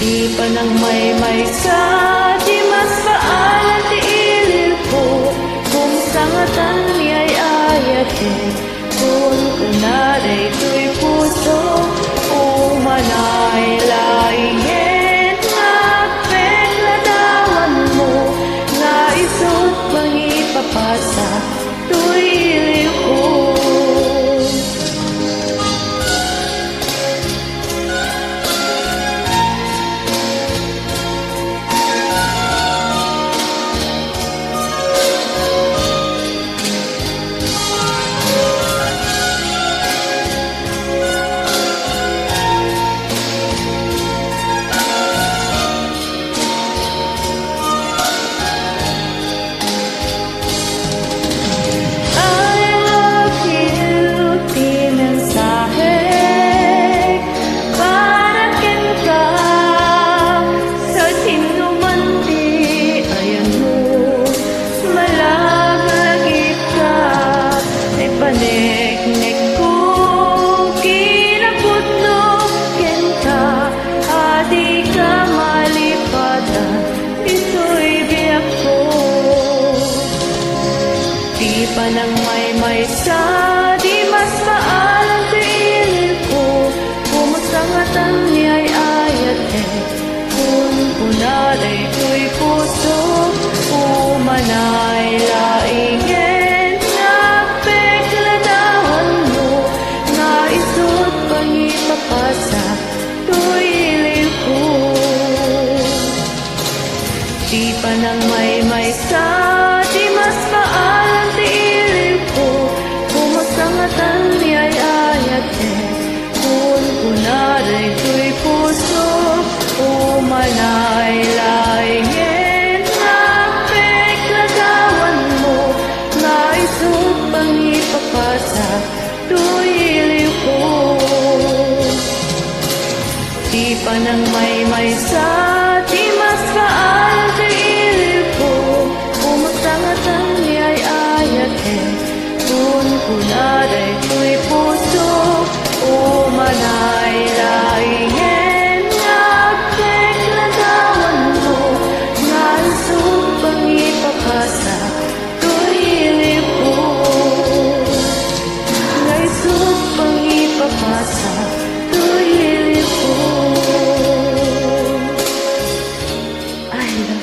Di pa nang may sa di mas paalan ti ilil ko kung sangatan niya'y ayatin kung kunaray to'y puso umanay laingin nga pekladawan mo nga isot bang ipapasa to'y ilil ko. Nek ko kinapudno ken ka adi ka malipatan ito'y biyak ko. Di pa nang may sa di mas paalan ti ilil ko kumusangatan niya'y ayaten kung kunaray to'y puso umanay laingin papasa to'y ilil ko. Di pa nang may sa di mas paalan ti ilil ko kumusangatan niya'y ayaten kung kunaray to'y puso umanay laingin nga pekladawan mo nga isot pang ipapasa to'y ilil ko. Di pa nang may sa di mas paalan ti ilil ko kumusangatan niya'y ayaten kung kunaray to'y puso umanay laingin nga pekladawan mo nga isot pang ipapasa to'y ilil ko. Nga isot pang ipapasa to'y ilil ko. I love